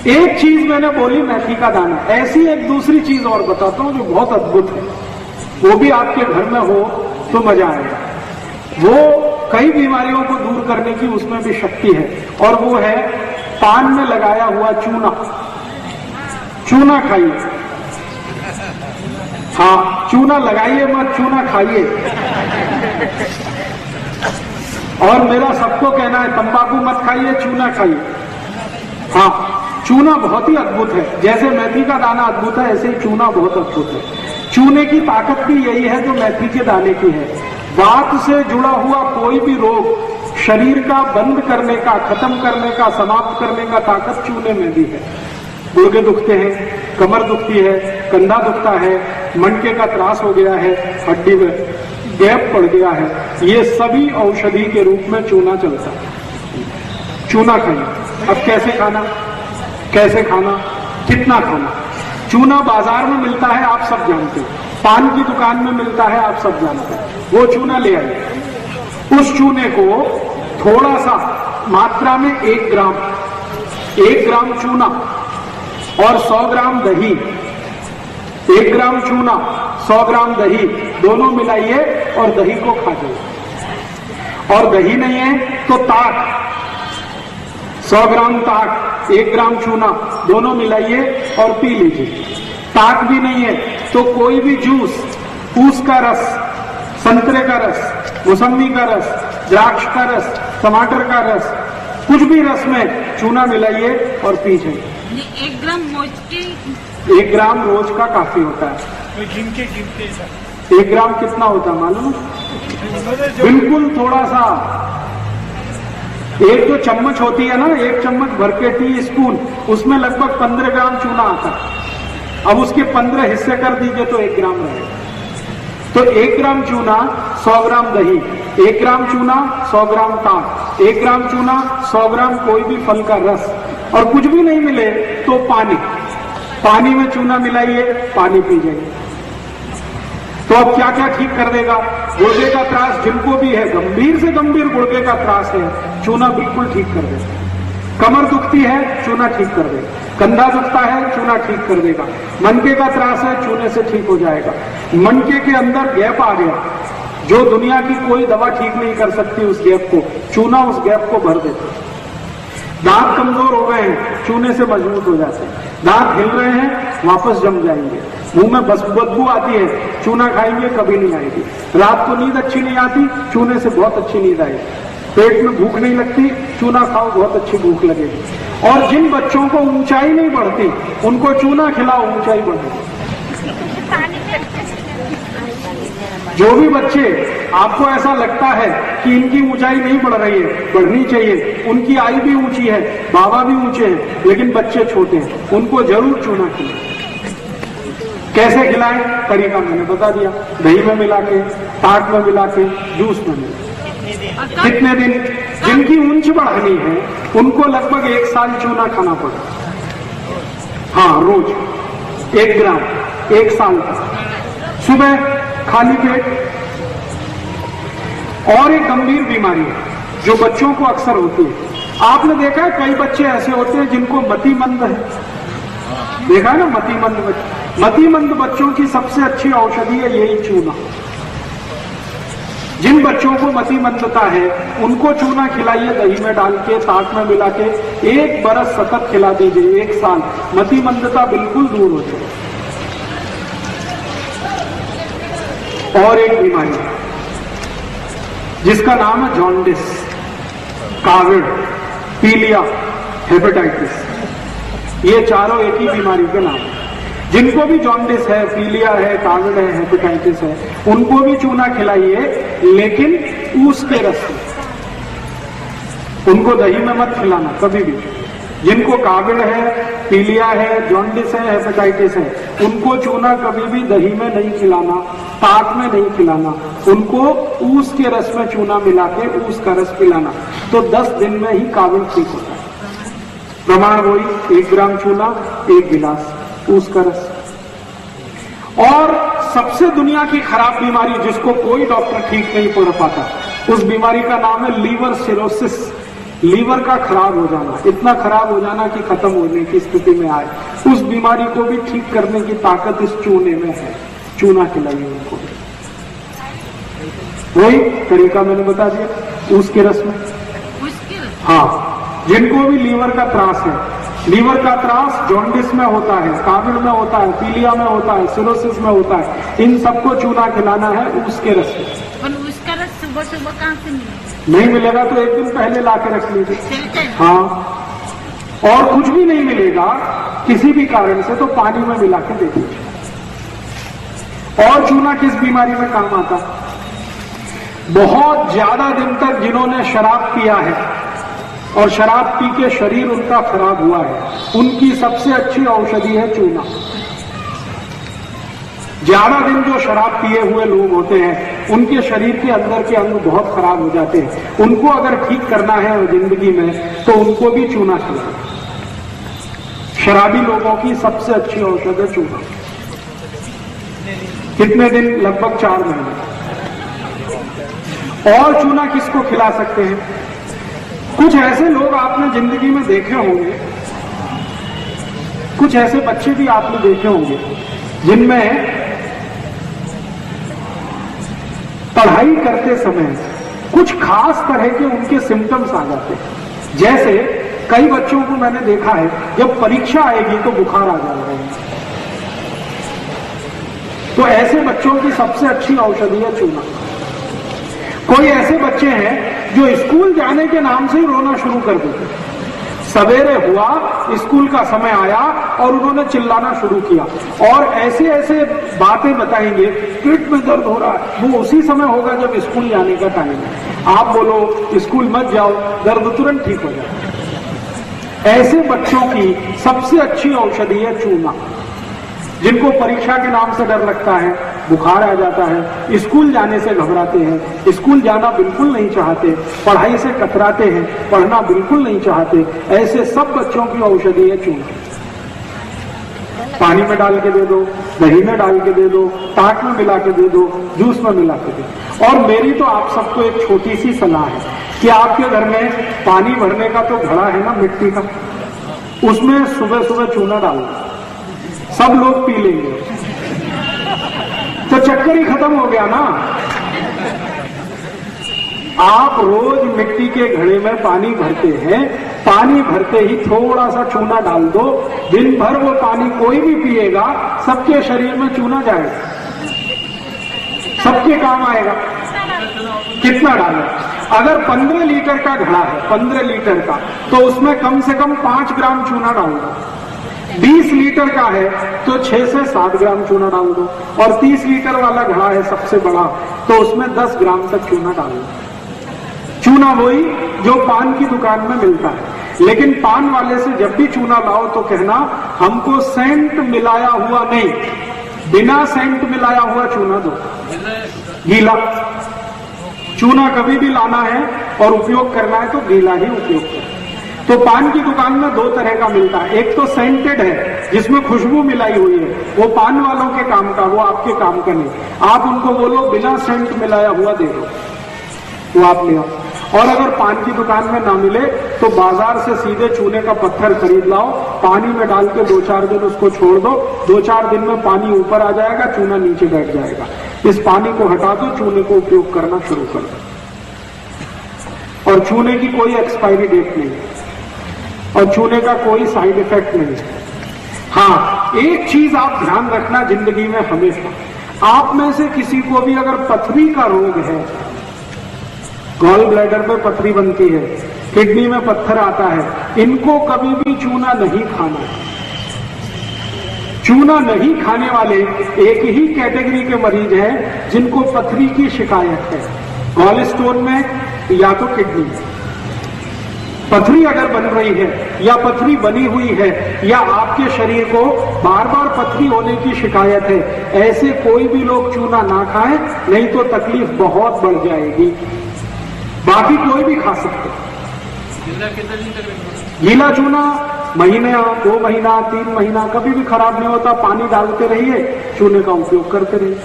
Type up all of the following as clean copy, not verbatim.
एक चीज मैंने बोली मेथी का दाना, ऐसी एक दूसरी चीज और बताता हूं जो बहुत अद्भुत है, वो भी आपके घर में हो तो मजा आएगा। वो कई बीमारियों को दूर करने की उसमें भी शक्ति है, और वो है पान में लगाया हुआ चूना। चूना खाइए, हाँ चूना लगाइए मत, चूना खाइए। और मेरा सबको कहना है तंबाकू मत खाइए, चूना खाइए। हाँ चूना बहुत ही अद्भुत है, जैसे मेथी का दाना अद्भुत है ऐसे ही चूना बहुत अद्भुत है। चूने की ताकत भी यही है जो मेथी के दाने की है। वात से जुड़ा हुआ कोई भी रोग शरीर का बंद करने का, खत्म करने का, समाप्त करने का ताकत चूने में भी है। गुर्गे दुखते हैं, कमर दुखती है, कंधा दुखता है, मणके का त्रास हो गया है, हड्डी में गैप पड़ गया है, ये सभी औषधि के रूप में चूना चलता है। चूना खाइए। अब कैसे खाना, कैसे खाना, कितना खाना? चूना बाजार में मिलता है, आप सब जानते हैं। पान की दुकान में मिलता है, आप सब जानते हैं। वो चूना ले आइए। उस चूने को थोड़ा सा मात्रा में 1 ग्राम चूना और 100 ग्राम दही, 1 ग्राम चूना 100 ग्राम दही दोनों मिलाइए और दही को खा जाइए। और दही नहीं है तो ताक, 100 ग्राम ताक, 1 ग्राम चूना दोनों मिलाइए और पी लीजिए। ताक भी नहीं है तो कोई भी जूस, ऊस का रस, संतरे का रस, मौसम्मी का रस, द्राक्ष का रस, टमाटर का रस, कुछ भी रस में चूना मिलाइए और पी जाइए। 1 ग्राम रोज 1 ग्राम रोज का काफी होता है। गिनके 1 ग्राम कितना होता है मालूम? बिल्कुल थोड़ा सा, 1 जो चम्मच होती है ना, 1 चम्मच भर के टी स्पून, उसमें लगभग 15 ग्राम चूना आता है। अब उसके 15 हिस्से कर दीजिए तो 1 ग्राम रहेगा। तो 1 ग्राम चूना 100 ग्राम दही, 1 ग्राम चूना 100 ग्राम ताक, 1 ग्राम चूना 100 ग्राम कोई भी फल का रस, और कुछ भी नहीं मिले तो पानी में चूना मिलाइए, पानी पी जाइए। तो अब क्या क्या ठीक कर देगा? गुर्दे का त्रास जिनको भी है, गंभीर से गंभीर गुर्दे का त्रास है, चूना बिल्कुल ठीक कर देगा। कमर दुखती है, चूना ठीक कर देगा। कंधा दुखता है, चूना ठीक कर देगा। मनके का त्रास है, चूने से ठीक हो जाएगा। मनके के अंदर गैप आ गया, जो दुनिया की कोई दवा ठीक नहीं कर सकती, उस गैप को चूना उस गैप को भर देता है। दांत कमजोर हो गए हैं, चूने से मजबूत हो जाते हैं। दांत हिल रहे हैं, वापस जम जाएंगे। मुंह में बदबू आती है, चूना खाएंगे कभी नहीं आएगी। रात को नींद अच्छी नहीं आती, चूने से बहुत अच्छी नींद आएगी। पेट में भूख नहीं लगती, चूना खाओ बहुत अच्छी भूख लगेगी। और जिन बच्चों को ऊंचाई नहीं बढ़ती, उनको चूना खिलाओ, ऊंचाई बढ़ेगी। जो भी बच्चे आपको ऐसा लगता है कि इनकी ऊंचाई नहीं बढ़ रही है, बढ़नी चाहिए, उनकी आयु भी ऊंची है, बाबा भी ऊंचे हैं, लेकिन बच्चे छोटे हैं, उनको जरूर चूना खिलाएं। कैसे खिलाएं? तरीका मैंने बता दिया, दही में मिला के, ताक में मिला के, जूस में मिला। कितने दिन? जिनकी ऊंच बढ़ानी है उनको लगभग 1 साल चूना खाना पड़े। हाँ रोज 1 ग्राम 1 साल तक, सुबह खाली पेट। और एक गंभीर बीमारी है जो बच्चों को अक्सर होती है। आपने देखा है कई बच्चे ऐसे होते हैं जिनको मतिमंद है, देखा है ना, मतिमंद बच्चे। मतिमंद बच्चों की सबसे अच्छी औषधि है यही चूना। जिन बच्चों को मतिमंदता है उनको चूना खिलाइए, दही में डाल के, ताक में मिला के, 1 बरस सतत खिला दीजिए, 1 साल, मतिमंदता बिल्कुल दूर हो जाए। और एक बीमारी जिसका नाम है जॉन्डिस, काविड, पीलिया, हेपेटाइटिस, ये चारों एक ही बीमारी के नाम है। जिनको भी जॉन्डिस है, पीलिया है, काविड है, हेपेटाइटिस है, उनको भी चूना खिलाइए, लेकिन ऊस के रस में। उनको दही में मत खिलाना कभी भी। जिनको काविड है, पीलिया है, जॉन्डिस है, हेपेटाइटिस है, उनको चूना कभी भी दही में नहीं खिलाना, ताक में नहीं खिलाना। उनको ऊस के रस में चूना मिला के ऊस का रस पिलाना, तो 10 दिन में ही काविड ठीक होता है। प्रमाण वही, 1 ग्राम चूना, 1 गिलास ऊस का रस। और सबसे दुनिया की खराब बीमारी जिसको कोई डॉक्टर ठीक नहीं पढ़ पाता, उस बीमारी का नाम है लीवर सिरोसिस, लीवर का खराब हो जाना, इतना खराब हो जाना कि खत्म होने की स्थिति में आए, उस बीमारी को भी ठीक करने की ताकत इस चूने में है। चूना खिलाइए उनको। वही तरीका मैंने बता दिया, उसके रस में। हाँ, जिनको भी लीवर का त्रास है, लीवर का त्रास जॉन्डिस में होता है, काबिल में होता है, पीलिया में होता है, सिरोसिस में होता है, इन सबको चूना खिलाना है उसके रस में। उसका रस सुबह सुबह कहाँ से मिलेगा? नहीं मिलेगा तो एक दिन पहले ला के रख लीजिए। हाँ, और कुछ भी नहीं मिलेगा किसी भी कारण से तो पानी में मिला के दे दीजिए। और चूना किस बीमारी में काम आता? बहुत ज्यादा दिन तक जिन्होंने शराब पिया है और शराब पी के शरीर उनका खराब हुआ है, उनकी सबसे अच्छी औषधि है चूना। ज्यादा दिन जो शराब पिए हुए लोग होते हैं, उनके शरीर के अंदर के अंग बहुत खराब हो जाते हैं, उनको अगर ठीक करना है जिंदगी में तो उनको भी चूना खिलाएं। शराबी लोगों की सबसे अच्छी औषध है चूना। कितने दिन? लगभग 4 महीने। और चूना किसको खिला सकते हैं? कुछ ऐसे लोग आपने जिंदगी में देखे होंगे, कुछ ऐसे बच्चे भी आपने देखे होंगे जिनमें पढ़ाई करते समय कुछ खास तरह के उनके सिम्टम्स आ जाते हैं। जैसे कई बच्चों को मैंने देखा है, जब परीक्षा आएगी तो बुखार आ जाएगा। तो ऐसे बच्चों की सबसे अच्छी औषधि है चूना। कोई ऐसे बच्चे हैं जो स्कूल जाने के नाम से ही रोना शुरू कर देते। सवेरे हुआ, स्कूल का समय आया और उन्होंने चिल्लाना शुरू किया और ऐसे ऐसे बातें बताएंगे, पेट में दर्द हो रहा है। वो उसी समय होगा जब स्कूल जाने का टाइम है। आप बोलो स्कूल मत जाओ, दर्द तुरंत ठीक हो जाए। ऐसे बच्चों की सबसे अच्छी औषधि है चूना। जिनको परीक्षा के नाम से डर लगता है, बुखार आ जाता है, स्कूल जाने से घबराते हैं, स्कूल जाना बिल्कुल नहीं चाहते, पढ़ाई से कतराते हैं, पढ़ना बिल्कुल नहीं चाहते, ऐसे सब बच्चों की औषधि है चूना। पानी में डाल के दे दो, दही में डाल के दे दो, ताक में मिला के दे दो, जूस में मिला के दे दो। और मेरी तो आप सबको एक छोटी सी सलाह है कि आपके घर में पानी भरने का तो घड़ा है ना मिट्टी का, उसमें सुबह सुबह चूना डाल दो, सब लोग पी लेंगे तो चक्कर ही खत्म हो गया ना। आप रोज मिट्टी के घड़े में पानी भरते हैं, पानी भरते ही थोड़ा सा चूना डाल दो, दिन भर वो पानी कोई भी पिएगा, सबके शरीर में चूना जाएगा, सबके काम आएगा। कितना डालें? अगर 15 लीटर का घड़ा है, 15 लीटर का, तो उसमें कम से कम 5 ग्राम चूना डाल दो। 20 लीटर का है तो 6 से 7 ग्राम चूना डाल दो, और 30 लीटर वाला घड़ा है सबसे बड़ा, तो उसमें 10 ग्राम तक चूना डाल दो। चूना वही जो पान की दुकान में मिलता है, लेकिन पान वाले से जब भी चूना लाओ तो कहना हमको सेंट मिलाया हुआ नहीं, बिना सेंट मिलाया हुआ चूना दो, गीला। चूना कभी भी लाना है और उपयोग करना है तो गीला ही उपयोग करें। तो पान की दुकान में 2 तरह का मिलता है, एक तो सेंटेड है जिसमें खुशबू मिलाई हुई है, वो पान वालों के काम का, वो आपके काम का नहीं। आप उनको बोलो बिना सेंट मिलाया हुआ दे दो, वो आप ले आओ। और अगर पान की दुकान में ना मिले तो बाजार से सीधे चूने का पत्थर खरीद लाओ, पानी में डाल के 2-4 दिन उसको छोड़ दो, 2-4 दिन में पानी ऊपर आ जाएगा, चूना नीचे बैठ जाएगा। इस पानी को हटा दो, चूने को उपयोग करना शुरू कर दो। और चूने की कोई एक्सपायरी डेट नहीं है और चूने का कोई साइड इफेक्ट नहीं है। हाँ, एक चीज आप ध्यान रखना जिंदगी में हमेशा, आप में से किसी को भी अगर पथरी का रोग है, गॉल ब्लैडर में पथरी बनती है, किडनी में पत्थर आता है, इनको कभी भी चूना नहीं खाना है। चूना नहीं खाने वाले एक ही कैटेगरी के मरीज हैं जिनको पथरी की शिकायत है, गॉल स्टोन में या तो किडनी में। पथरी अगर बन रही है या पथरी बनी हुई है या आपके शरीर को बार बार पथरी होने की शिकायत है, ऐसे कोई भी लोग चूना ना खाएं, नहीं तो तकलीफ बहुत बढ़ जाएगी। बाकी कोई भी खा सकते। गीला चूना महीने 2 महीना 3 महीना कभी भी खराब नहीं होता, पानी डालते रहिए, चूने का उपयोग करते रहिए।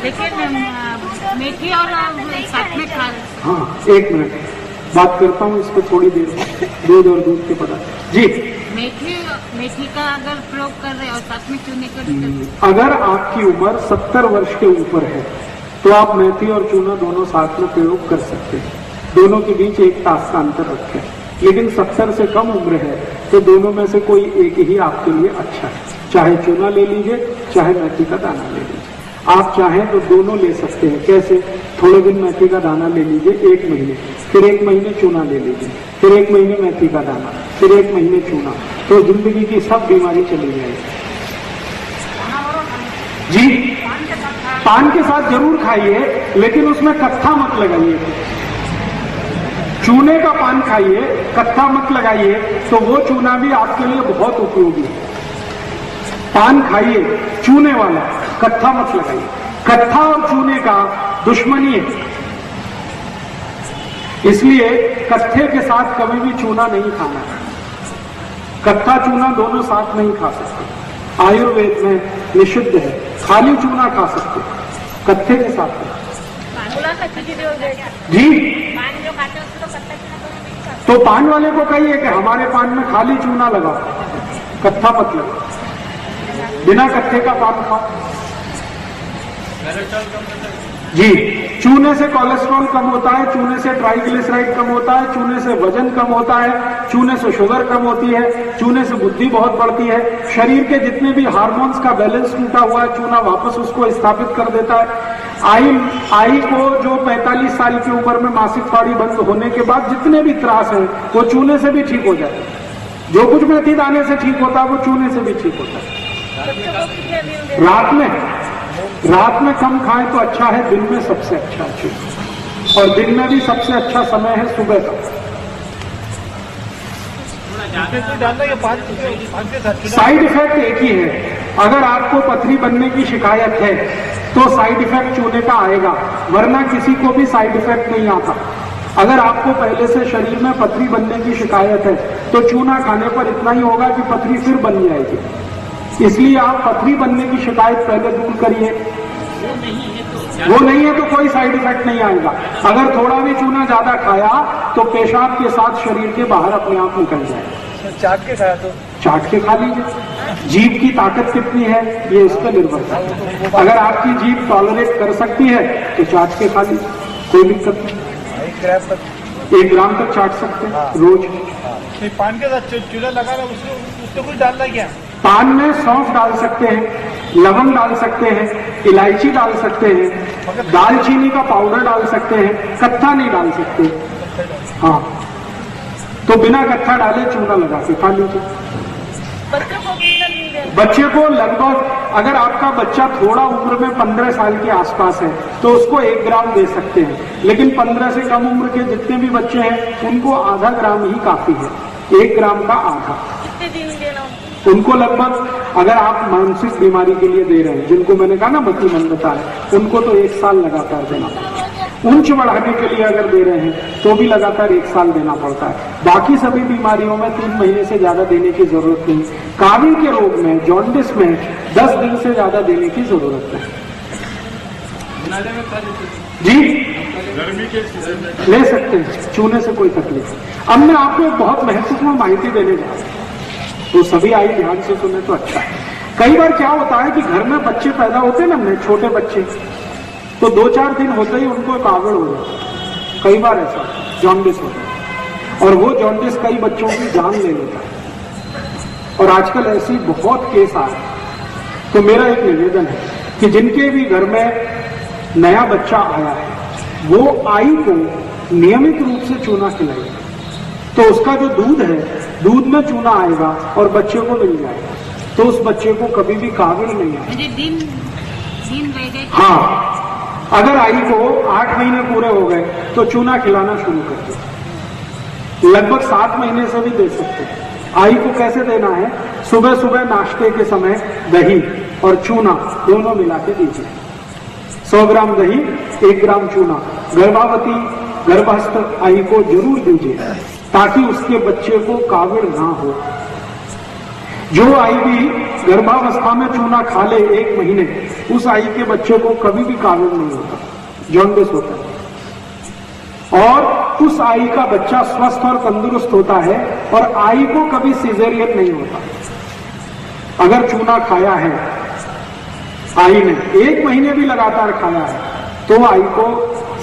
लेकिन मेथी और साथ में खा। हाँ, 1 मिनट। बात करता हूँ इस पर थोड़ी देर में, दूध और दूध के पदार्थ। जी, मेथी का अगर प्रयोग कर रहे और साथ में चूने का भी कर रहे हैं। अगर आपकी उम्र 70 वर्ष के ऊपर है तो आप मेथी और चूना दोनों साथ में प्रयोग कर सकते हैं। दोनों के बीच 1 तास का अंतर रखें। लेकिन 70 से कम उम्र है तो दोनों में से कोई एक ही आपके लिए अच्छा है। चाहे चूना ले लीजिए, चाहे मेथी का दाना ले लीजिए। आप चाहें तो दोनों ले सकते हैं। कैसे? थोड़े दिन मेथी का दाना ले लीजिए 1 महीने, फिर 1 महीने चूना ले लीजिए, फिर 1 महीने मेथी का दाना, फिर 1 महीने चूना, तो जिंदगी की सब बीमारी चली जाएगी। जी, पान के साथ जरूर खाइए, लेकिन उसमें कत्था मत लगाइए। चूने का पान खाइए, कत्था मत लगाइए, तो वो चूना भी आपके लिए बहुत उपयोगी है। पान खाइए चूने वाला, कत्था मत लगाइए। कत्था और चूने का दुश्मनी है, इसलिए कत्थे के साथ कभी भी चूना नहीं खाना। कत्था चूना दोनों साथ नहीं खा सकते। आयुर्वेद में निषिद्ध है। खाली चूना खा सकते, कत्थे के साथ नहीं। जी, तो पान वाले को कहिए कि हमारे पान में खाली चूना लगा, कत्था मत लगा, बिना कत्थे का पान खाओ। जी, चूने से कोलेस्ट्रॉल कम होता है, चूने से ट्राइग्लिसराइड कम होता है, चूने से वजन कम होता है, चूने से शुगर कम होती है, चूने से बुद्धि बहुत बढ़ती है। शरीर के जितने भी हार्मोन्स का बैलेंस टूटा हुआ है, चूना वापस उसको स्थापित कर देता है। आई को जो 45 साल की उम्र में मासिक पारी बंद होने के बाद जितने भी त्रास है वो चूने से भी ठीक हो जाते हैं। जो कुछ मेथी दाने से ठीक होता है वो चूने से भी ठीक होता है। रात में कम खाएं तो अच्छा है, दिन में सबसे अच्छा है। और दिन में भी सबसे अच्छा समय है सुबह का। साइड इफेक्ट एक ही है। अगर आपको पथरी बनने की शिकायत है तो साइड इफेक्ट चूने का आएगा, वरना किसी को भी साइड इफेक्ट नहीं आता। अगर आपको पहले से शरीर में पथरी बनने की शिकायत है तो चूना खाने पर इतना ही होगा कि पथरी फिर बन जाएगी। इसलिए आप पथरी बनने की शिकायत पहले दूर करिए। वो नहीं है तो कोई साइड इफेक्ट नहीं आएगा। अगर थोड़ा भी चूना ज्यादा खाया तो पेशाब के साथ शरीर के बाहर अपने आप निकल जाएगा। चाट के खाया तो चाट के खा लीजिए। जीभ की ताकत कितनी है ये इस पर निर्भर करता है। अगर आपकी जीभ टॉलरेट कर सकती है तो चाट के खा लीजिए, कोई दिक्कत नहीं। 1 ग्राम तक चाट सकते हैं रोज। पान के साथ चूना लगा रहा उसको कुछ डालना क्या? पान में सौंफ डाल सकते हैं, लवंग डाल सकते हैं, इलायची डाल सकते हैं, दालचीनी का पाउडर डाल सकते हैं, कत्था नहीं डाल सकते। हाँ, तो बिना कत्था डाले चूना लगा के खा लीजिए। बच्चे को लगभग, अगर आपका बच्चा थोड़ा उम्र में 15 साल के आसपास है तो उसको 1 ग्राम दे सकते हैं। लेकिन 15 से कम उम्र के जितने भी बच्चे हैं उनको आधा ग्राम ही काफी है। 1 ग्राम का आधा। उनको लगभग, अगर आप मानसिक बीमारी के लिए दे रहे हैं, जिनको मैंने कहा ना मतिमंदता है, उनको तो 1 साल लगातार देना। ऊंच बढ़ाने के लिए अगर दे रहे हैं तो भी लगातार 1 साल देना पड़ता है। बाकी सभी बीमारियों में 3 महीने से ज्यादा देने की जरूरत नहीं। काविल के रोग में, जॉन्डिस में 10 दिन से ज्यादा देने की जरूरत है। जी, गर्मी के ले सकते हैं, चूने से कोई तकलीफ नहीं। अब मैं आपको एक बहुत महत्वपूर्ण माहिती देने जा रहा हूं, तो सभी आई ध्यान से सुने तो अच्छा है। कई बार क्या होता है कि घर में बच्चे पैदा होते हैं ना, छोटे बच्चे, तो 2-4 दिन होते ही उनको कावड़ हो जाता है। कई बार ऐसा जॉन्डिस होता है और वो जॉन्डिस कई बच्चों की जान ले लेता है। और आजकल ऐसी बहुत केस आ रहे हैं। तो मेरा एक निवेदन है कि जिनके भी घर में नया बच्चा आया है वो आई को नियमित रूप से चूना खिलाएगा, तो उसका जो दूध है, दूध में चूना आएगा और बच्चे को मिल जाएगा, तो उस बच्चे को कभी भी काबिल नहीं आएगा। हाँ, अगर आई को 8 महीने पूरे हो गए तो चूना खिलाना शुरू कर दो। लगभग 7 महीने से भी दे सकते हैं। आई को कैसे देना है? सुबह सुबह नाश्ते के समय दही और चूना दोनों मिला के दीजिए। 100 ग्राम दही, 1 ग्राम चूना गर्भवती गर्भस्थ आई को जरूर दीजिए, ताकि उसके बच्चे को काविड़ ना हो। जो आई भी गर्भावस्था में चूना खा ले 1 महीने, उस आई के बच्चे को कभी भी काविड़ नहीं होता, जॉन्डिस होता है। और उस आई का बच्चा स्वस्थ और तंदुरुस्त होता है और आई को कभी सिजेरियन नहीं होता। अगर चूना खाया है आई ने, 1 महीने भी लगातार खाया है, तो आई को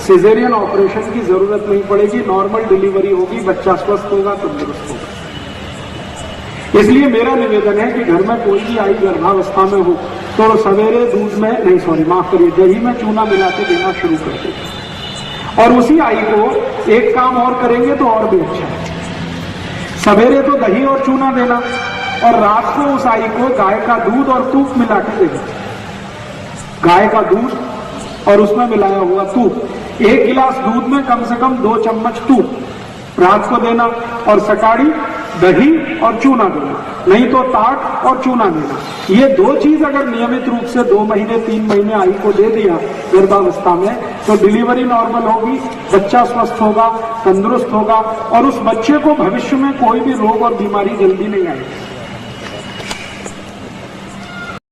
सिजेरियन ऑपरेशन की जरूरत नहीं पड़ेगी, नॉर्मल डिलीवरी होगी, बच्चा स्वस्थ होगा, तंदुरुस्त होगा। इसलिए मेरा निवेदन है कि घर में कोई भी आई गर्भावस्था में हो तो सवेरे दूध में नहीं, सॉरी माफ करिए, दही में चूना मिला के देना शुरू कर दें। और उसी आई को एक काम और करेंगे तो और भी अच्छा है। सवेरे तो दही और चूना देना और रात को उस आई को गाय का दूध और तूप मिला के देना। गाय का दूध और उसमें मिलाया हुआ तूप, 1 गिलास दूध में कम से कम 2 चम्मच तूप रात को देना और सकाड़ी दही और चूना देना, नहीं तो ताक और चूना देना। ये 2 चीज अगर नियमित रूप से 2 महीने 3 महीने आई को दे दिया गर्भावस्था में, तो डिलीवरी नॉर्मल होगी, बच्चा स्वस्थ होगा, तंदुरुस्त होगा और उस बच्चे को भविष्य में कोई भी रोग और बीमारी जल्दी नहीं आएगी।